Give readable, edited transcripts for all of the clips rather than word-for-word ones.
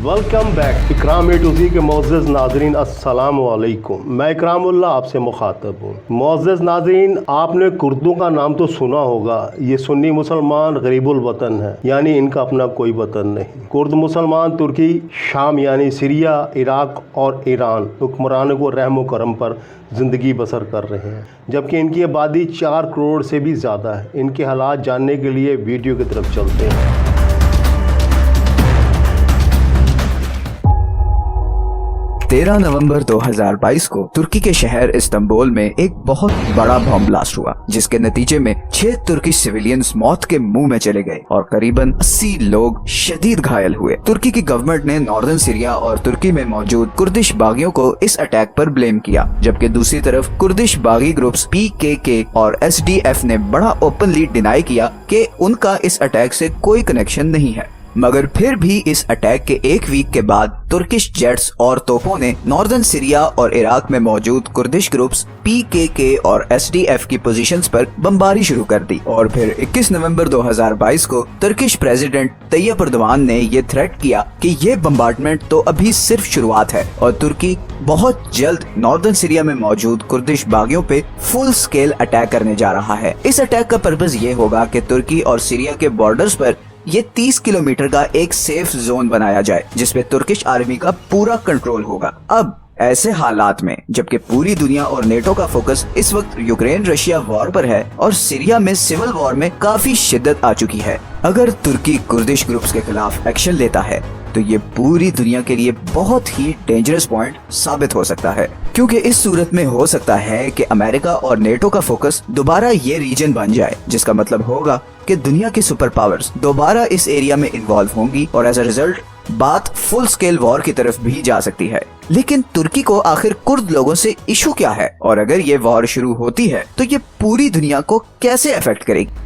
Welcome back. Ikram A to ज़ी के मोअज़्ज़ज़ नाज़रीन अस्सलाम वालेकुम। मैं इकरामुल्लाह आपसे मुखातब हूँ। मोअज़्ज़ज़ नाज़रीन, आपने कुर्दों का नाम तो सुना होगा। ये सुन्नी मुसलमान गरीबुल वतन है, यानी इनका अपना कोई वतन नहीं। कुर्द मुसलमान तुर्की, शाम यानी सीरिया, इराक और ईरान हुक्मरानों को रहम करम पर ज़िंदगी बसर कर रहे हैं, जबकि इनकी आबादी 4 करोड़ से भी ज़्यादा है। इनके हालात जानने के लिए वीडियो की तरफ चलते हैं। 13 नवंबर 2022 को तुर्की के शहर इस्तांबुल में एक बहुत बड़ा बॉम्ब ब्लास्ट हुआ, जिसके नतीजे में 6 तुर्किश सिविलियंस मौत के मुंह में चले गए और करीबन 80 लोग शदीद घायल हुए। तुर्की की गवर्नमेंट ने नॉर्दर्न सीरिया और तुर्की में मौजूद कुर्दिश बागियों को इस अटैक पर ब्लेम किया, जबकि दूसरी तरफ कुर्दिश बागी ग्रुप्स PKK और SDF ने बड़ा ओपनली डिनाई किया कि उनका इस अटैक से कोई कनेक्शन नहीं है। मगर फिर भी इस अटैक के 1 वीक के बाद तुर्किश जेट्स और तोपों ने नॉर्दर्न सीरिया और इराक में मौजूद कुर्दिश ग्रुप्स PKK और SDF की पोजीशंस पर बमबारी शुरू कर दी। और फिर 21 नवंबर 2022 को तुर्किश प्रेसिडेंट तैयब अर्दोआन ने ये थ्रेट किया कि ये बम्बार्डमेंट तो अभी सिर्फ शुरुआत है और तुर्की बहुत जल्द नॉर्दर्न सीरिया में मौजूद कुर्दिश बागियों पे फुल स्केल अटैक करने जा रहा है। इस अटैक का पर्पस ये होगा कि तुर्की और सीरिया के बॉर्डर्स पर ये 30 किलोमीटर का एक सेफ जोन बनाया जाए, जिसपे तुर्किश आर्मी का पूरा कंट्रोल होगा। अब ऐसे हालात में जबकि पूरी दुनिया और नेटो का फोकस इस वक्त यूक्रेन रशिया वॉर पर है और सीरिया में सिविल वॉर में काफी शिद्दत आ चुकी है, अगर तुर्की कुर्दिश ग्रुप्स के खिलाफ एक्शन लेता है तो ये पूरी दुनिया के लिए बहुत ही डेंजरस पॉइंट साबित हो सकता है, क्योंकि इस सूरत में हो सकता है कि अमेरिका और नेटो का फोकस दोबारा ये रीजन बन जाए, जिसका मतलब होगा कि दुनिया की सुपर पावर्स दोबारा इस एरिया में इन्वॉल्व होंगी और एज अ रिजल्ट बात फुल स्केल वॉर की तरफ भी जा सकती है। लेकिन तुर्की को आखिर कुर्द लोगों से इशू क्या है, और अगर ये वॉर शुरू होती है तो ये पूरी दुनिया को कैसे अफेक्ट करेगी?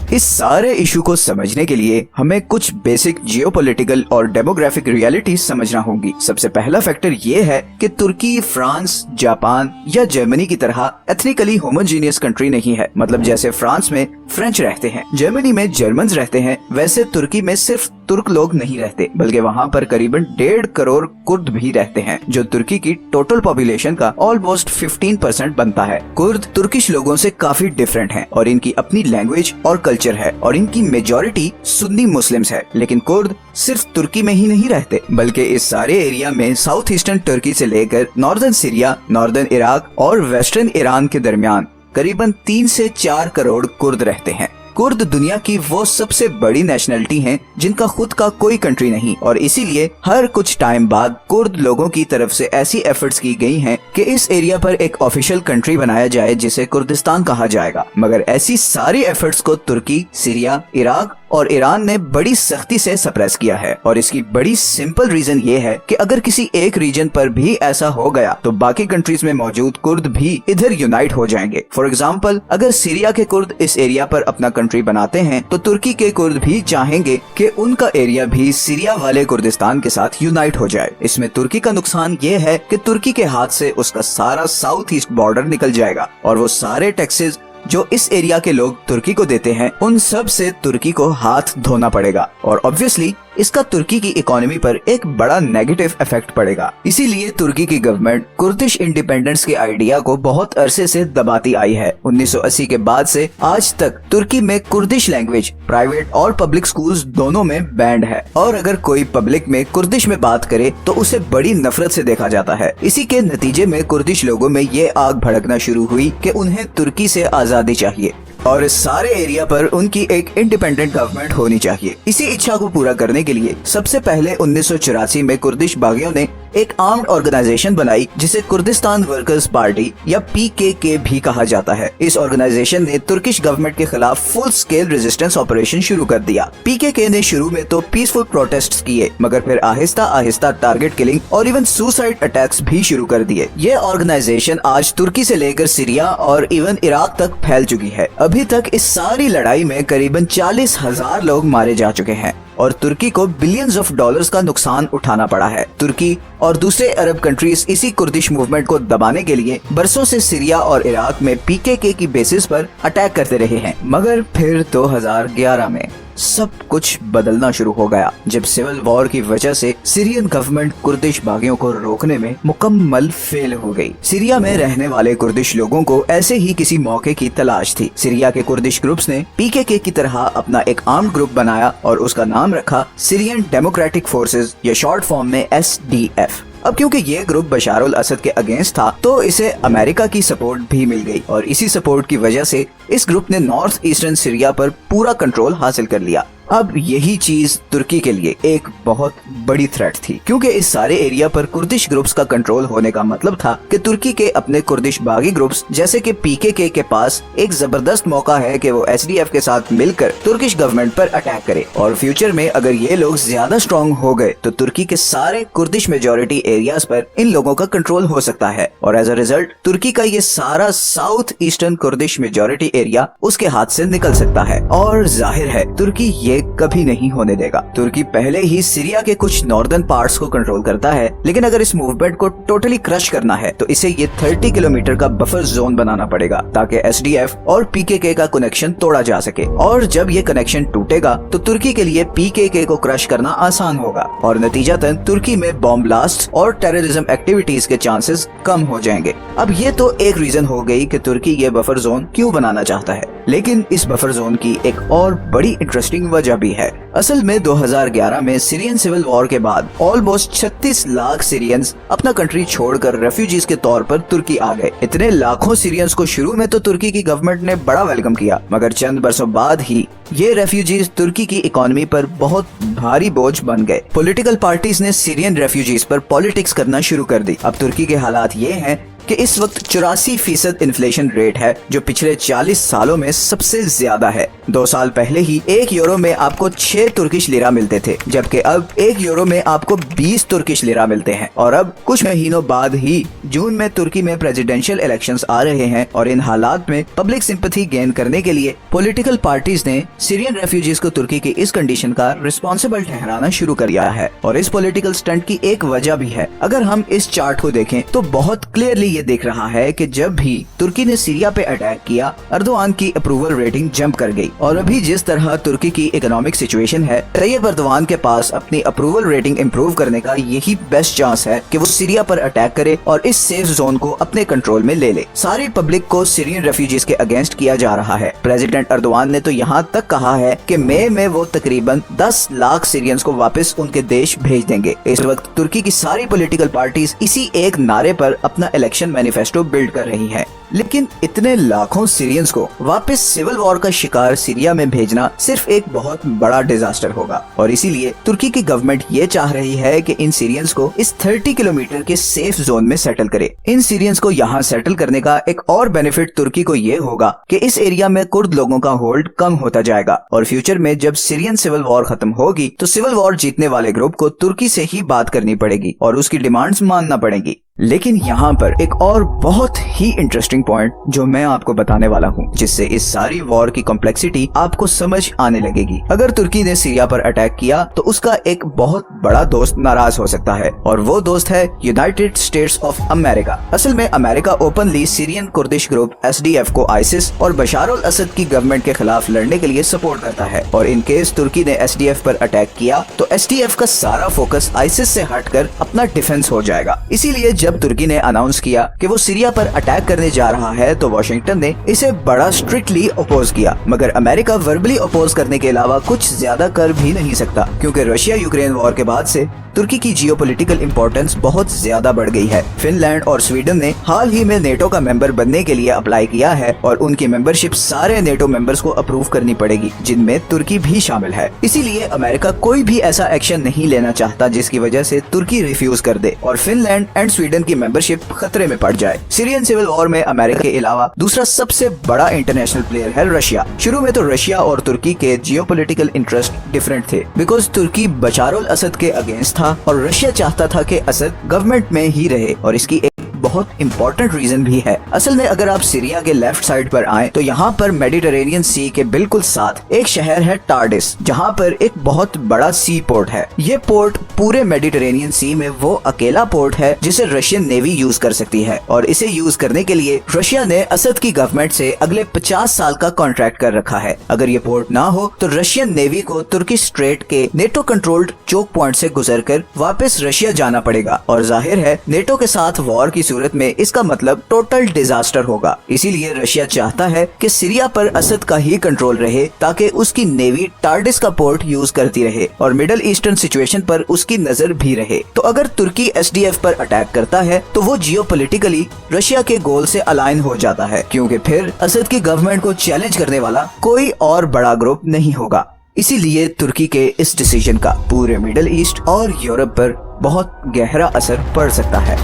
इस सारे इशू को समझने के लिए हमें कुछ बेसिक जियोपॉलिटिकल और डेमोग्राफिक रियलिटी समझना होंगी। सबसे पहला फैक्टर ये है कि तुर्की फ्रांस, जापान या जर्मनी की तरह एथनिकली होमोजीनियस कंट्री नहीं है। मतलब जैसे फ्रांस में फ्रेंच रहते हैं, जर्मनी में जर्मन्स रहते हैं, वैसे तुर्की में सिर्फ तुर्क लोग नहीं रहते, बल्कि वहाँ पर करीबन 1.5 करोड़ कुर्द भी रहते हैं, जो तुर्की की टोटल पॉपुलेशन का ऑलमोस्ट 15% बनता है। कुर्द तुर्किश लोगों से काफी डिफरेंट हैं और इनकी अपनी लैंग्वेज और कल्चर है और इनकी मेजॉरिटी सुन्नी मुस्लिम्स है। लेकिन कुर्द सिर्फ तुर्की में ही नहीं रहते, बल्कि इस सारे एरिया में साउथ ईस्टर्न तुर्की से लेकर नॉर्दर्न सीरिया, नॉर्दर्न इराक और वेस्टर्न ईरान के दरमियान करीबन 3 से 4 करोड़ कुर्द रहते हैं। कुर्द दुनिया की वो सबसे बड़ी नेशनलिटी हैं जिनका खुद का कोई कंट्री नहीं, और इसीलिए हर कुछ टाइम बाद कुर्द लोगों की तरफ से ऐसी एफर्ट्स की गई हैं कि इस एरिया पर एक ऑफिशियल कंट्री बनाया जाए जिसे कुर्दिस्तान कहा जाएगा। मगर ऐसी सारी एफर्ट्स को तुर्की, सीरिया, इराक और ईरान ने बड़ी सख्ती से सप्रेस किया है, और इसकी बड़ी सिंपल रीजन ये है कि अगर किसी एक रीजन पर भी ऐसा हो गया तो बाकी कंट्रीज में मौजूद कुर्द भी इधर यूनाइट हो जाएंगे। फॉर एग्जांपल, अगर सीरिया के कुर्द इस एरिया पर अपना कंट्री बनाते हैं तो तुर्की के कुर्द भी चाहेंगे कि उनका एरिया भी सीरिया वाले कुर्दिस्तान के साथ यूनाइट हो जाए। इसमें तुर्की का नुकसान ये है कि तुर्की के हाथ से उसका सारा साउथ ईस्ट बॉर्डर निकल जाएगा और वो सारे टैक्सेस जो इस एरिया के लोग तुर्की को देते हैं उन सब से तुर्की को हाथ धोना पड़ेगा, और ऑब्वियसली इसका तुर्की की इकोनॉमी पर एक बड़ा नेगेटिव इफेक्ट पड़ेगा। इसीलिए तुर्की की गवर्नमेंट कुर्दिश इंडिपेंडेंस के आइडिया को बहुत अरसे से दबाती आई है। 1980 के बाद से आज तक तुर्की में कुर्दिश लैंग्वेज प्राइवेट और पब्लिक स्कूल्स दोनों में बैंड है, और अगर कोई पब्लिक में कुर्दिश में बात करे तो उसे बड़ी नफरत से देखा जाता है। इसी के नतीजे में कुर्दिश लोगों में ये आग भड़कना शुरू हुई कि उन्हें तुर्की से आजादी चाहिए और इस सारे एरिया पर उनकी एक इंडिपेंडेंट गवर्नमेंट होनी चाहिए। इसी इच्छा को पूरा करने के लिए सबसे पहले 1984 में कुर्दिश बागियों ने एक आर्म्ड ऑर्गेनाइजेशन बनाई जिसे कुर्दिस्तान वर्कर्स पार्टी या PKK भी कहा जाता है। इस ऑर्गेनाइजेशन ने तुर्किश गवर्नमेंट के खिलाफ फुल स्केल रेजिस्टेंस ऑपरेशन शुरू कर दिया। PKK ने शुरू में तो पीसफुल प्रोटेस्ट किए, मगर फिर आहिस्ता आहिस्ता टारगेट किलिंग और इवन सुसाइड अटैक्स भी शुरू कर दिए। ये ऑर्गेनाइजेशन आज तुर्की से लेकर सीरिया और इवन इराक तक फैल चुकी है। अभी तक इस सारी लड़ाई में करीबन 40,000 लोग मारे जा चुके हैं और तुर्की को बिलियंस ऑफ डॉलर्स का नुकसान उठाना पड़ा है। तुर्की और दूसरे अरब कंट्रीज इसी कुर्दिश मूवमेंट को दबाने के लिए बरसों से सीरिया और इराक में पीकेके की बेसिस पर अटैक करते रहे हैं। मगर फिर 2011 में सब कुछ बदलना शुरू हो गया जब सिविल वॉर की वजह से सीरियन गवर्नमेंट कुर्दिश बागियों को रोकने में मुकम्मल फेल हो गई। सीरिया में रहने वाले कुर्दिश लोगों को ऐसे ही किसी मौके की तलाश थी। सीरिया के कुर्दिश ग्रुप्स ने पीकेके की तरह अपना एक आर्म्ड ग्रुप बनाया और उसका नाम रखा सीरियन डेमोक्रेटिक फोर्सेस या शॉर्ट फॉर्म में SDF। अब क्योंकि ये ग्रुप बशार अल असद के अगेंस्ट था तो इसे अमेरिका की सपोर्ट भी मिल गई और इसी सपोर्ट की वजह से इस ग्रुप ने नॉर्थ ईस्टर्न सीरिया पर पूरा कंट्रोल हासिल कर लिया। अब यही चीज तुर्की के लिए एक बहुत बड़ी थ्रेट थी क्योंकि इस सारे एरिया पर कुर्दिश ग्रुप्स का कंट्रोल होने का मतलब था कि तुर्की के अपने कुर्दिश बागी ग्रुप्स जैसे कि पीकेके के पास एक जबरदस्त मौका है कि वो SDF के साथ मिलकर तुर्किश गवर्नमेंट पर अटैक करे और फ्यूचर में अगर ये लोग ज्यादा स्ट्रॉन्ग हो गए तो तुर्की के सारे कुर्दिश मेजोरिटी एरियाज पर इन लोगों का कंट्रोल हो सकता है और एज अ रिजल्ट तुर्की का ये सारा south eastern Kurdish majority area उसके हाथ से निकल सकता है। और जाहिर है तुर्की ये कभी नहीं होने देगा। तुर्की पहले ही सीरिया के कुछ नॉर्दर्न पार्ट्स को कंट्रोल करता है, लेकिन अगर इस मूवमेंट को टोटली क्रश करना है तो इसे ये 30 किलोमीटर का बफर जोन बनाना पड़ेगा ताकि SDF और पीकेके का कनेक्शन तोड़ा जा सके। और जब ये कनेक्शन टूटेगा तो तुर्की के लिए पीकेके को क्रश करना आसान होगा और नतीजतन तुर्की में बॉम्ब ब्लास्ट और टेररिज्म एक्टिविटीज के चांसेस कम हो जाएंगे। अब ये तो एक रीजन हो गई कि तुर्की ये बफर जोन क्यों बनाना चाहता है, लेकिन इस बफर जोन की एक और बड़ी इंटरेस्टिंग वजह भी है। असल में 2011 में सीरियन सिविल वॉर के बाद ऑलमोस्ट 36 लाख सीरियंस अपना कंट्री छोड़कर रेफ्यूजीज के तौर पर तुर्की आ गए। इतने लाखों सीरियंस को शुरू में तो तुर्की की गवर्नमेंट ने बड़ा वेलकम किया, मगर चंद बरसों बाद ही ये रेफ्यूजीज तुर्की की इकोनॉमी पर बहुत भारी बोझ बन गए। पॉलिटिकल पार्टीज ने सीरियन रेफ्यूजीज पर पॉलिटिक्स करना शुरू कर दी। अब तुर्की के हालात ये हैं कि इस वक्त 84% इन्फ्लेशन रेट है जो पिछले 40 सालों में सबसे ज्यादा है। 2 साल पहले ही 1 यूरो में आपको 6 तुर्किश लिरा मिलते थे, जबकि अब 1 यूरो में आपको 20 तुर्किश लिरा मिलते हैं। और अब कुछ महीनों बाद ही जून में तुर्की में प्रेसिडेंशियल इलेक्शंस आ रहे हैं और इन हालात में पब्लिक सिंपैथी गेन करने के लिए पॉलिटिकल पार्टीज ने सीरियन रेफ्यूजीज को तुर्की की इस कंडीशन का रिस्पॉन्सिबल ठहराना शुरू कर दिया है। और इस पॉलिटिकल स्टंट की एक वजह भी है। अगर हम इस चार्ट को देखें तो बहुत क्लियरली देख रहा है कि जब भी तुर्की ने सीरिया पे अटैक किया अर्दोआन की अप्रूवल रेटिंग जंप कर गई। और अभी जिस तरह तुर्की की इकोनॉमिक सिचुएशन है, तैयब अर्दोआन के पास अपनी अप्रूवल रेटिंग इंप्रूव करने का यही बेस्ट चांस है कि वो सीरिया पर अटैक करे और इस सेफ जोन को अपने कंट्रोल में ले ले। सारी पब्लिक को सीरियन रेफ्यूजीज के अगेंस्ट किया जा रहा है। प्रेसिडेंट अर्दोआन ने तो यहाँ तक कहा है कि मई में वो तकरीबन 10 लाख सीरियंस को वापस उनके देश भेज देंगे। इस वक्त तुर्की की सारी पॉलिटिकल पार्टीज इसी एक नारे पर अपना इलेक्शन मैनिफेस्टो बिल्ड कर रही है। लेकिन इतने लाखों सीरियंस को वापस सिविल वॉर का शिकार सीरिया में भेजना सिर्फ एक बहुत बड़ा डिजास्टर होगा और इसीलिए तुर्की की गवर्नमेंट ये चाह रही है कि इन सीरियंस को इस 30 किलोमीटर के सेफ जोन में सेटल करे। इन सीरियंस को यहाँ सेटल करने का एक और बेनिफिट तुर्की को ये होगा कि इस एरिया में कुर्द लोगों का होल्ड कम होता जाएगा और फ्यूचर में जब सीरियन सिविल वॉर खत्म होगी तो सिविल वॉर जीतने वाले ग्रुप को तुर्की से ही बात करनी पड़ेगी और उसकी डिमांड्स मानना पड़ेगी। लेकिन यहाँ पर एक और बहुत ही इंटरेस्टिंग पॉइंट जो मैं आपको बताने वाला हूँ, जिससे इस सारी वॉर की कॉम्प्लेक्सिटी आपको समझ आने लगेगी। अगर तुर्की ने सीरिया पर अटैक किया तो उसका एक बहुत बड़ा दोस्त नाराज हो सकता है और वो दोस्त है यूनाइटेड स्टेट्स ऑफ अमेरिका। असल में America openly Syrian Kurdish group SDF को आइसिस और बशार अल असद की गवर्नमेंट के खिलाफ लड़ने के लिए सपोर्ट करता है और इन केस तुर्की ने SDF पर अटैक किया तो SDF का सारा फोकस आइसिस से हटकर अपना डिफेंस हो जाएगा। इसीलिए जब तुर्की ने अनाउंस किया कि वो सीरिया पर अटैक करने जा रहा है तो वॉशिंगटन ने इसे बड़ा स्ट्रिक्टली अपोज किया, मगर अमेरिका वर्बली अपोज करने के अलावा कुछ ज्यादा कर भी नहीं सकता क्योंकि रशिया यूक्रेन वॉर के बाद से तुर्की की जियोपॉलिटिकल इंपॉर्टेंस बहुत ज्यादा बढ़ गई है। फिनलैंड और स्वीडन ने हाल ही में नेटो का मेंबर बनने के लिए अप्लाई किया है और उनकी मेंबरशिप सारे नेटो मेंबर्स को अप्रूव करनी पड़ेगी, जिनमें तुर्की भी शामिल है। इसीलिए अमेरिका कोई भी ऐसा एक्शन नहीं लेना चाहता जिसकी वजह से तुर्की रिफ्यूज कर दे और फिनलैंड एंड स्वीडन की मेंबरशिप खतरे में पड़ जाए। सीरियन सिविल वॉर में अमेरिका के अलावा दूसरा सबसे बड़ा इंटरनेशनल प्लेयर है रशिया। शुरू में तो रशिया और तुर्की के जियोपॉलिटिकल इंटरेस्ट डिफरेंट थे बिकॉज तुर्की बशार अल असद के अगेंस्ट था और रशिया चाहता था कि असद गवर्नमेंट में ही रहे और इसकी एक बहुत इम्पोर्टेंट रीजन भी है। असल में अगर आप सीरिया के लेफ्ट साइड पर आए तो यहाँ पर मेडिटेरेनियन सी के बिल्कुल साथ एक शहर है टार्डिस, जहाँ पर एक बहुत बड़ा सी पोर्ट है। ये पोर्ट पूरे मेडिटेरेनियन सी में वो अकेला पोर्ट है जिसे रशियन नेवी यूज कर सकती है, और इसे यूज करने के लिए रशिया ने असद की गवर्नमेंट से अगले 50 साल का कॉन्ट्रैक्ट कर रखा है। अगर ये पोर्ट ना हो तो रशियन नेवी को तुर्की स्ट्रेट के नेटो कंट्रोल्ड चोक पॉइंट से गुजरकर वापस रशिया जाना पड़ेगा, और जाहिर है नेटो के साथ वॉर की सूरत में इसका मतलब टोटल डिजास्टर होगा। इसीलिए रशिया चाहता है कि सीरिया पर असद का ही कंट्रोल रहे ताकि उसकी नेवी टार्डिस का पोर्ट यूज करती रहे और मिडल ईस्टर्न सिचुएशन पर उसकी नजर भी रहे। तो अगर तुर्की एसडीएफ पर अटैक करता है तो वो जियोपॉलिटिकली रशिया के गोल से अलाइन हो जाता है, क्योंकि फिर असद की गवर्नमेंट को चैलेंज करने वाला कोई और बड़ा ग्रुप नहीं होगा। इसीलिए तुर्की के इस डिसीजन का पूरे मिडल ईस्ट और यूरोप पर बहुत गहरा असर पड़ सकता है।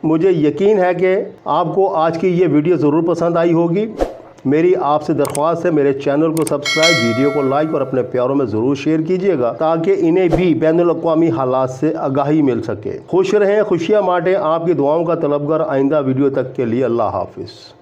मुझे यकीन है कि आपको आज की ये वीडियो ज़रूर पसंद आई होगी। मेरी आपसे दरख्वास्त है, मेरे चैनल को सब्सक्राइब, वीडियो को लाइक और अपने प्यारों में ज़रूर शेयर कीजिएगा ताकि इन्हें भी बैनुल-अक़वामी हालात से आगाही मिल सके। खुश रहें, खुशियाँ बांटें। आपकी दुआओं का तलबगार। आइंदा वीडियो तक के लिए अल्लाह हाफिज़।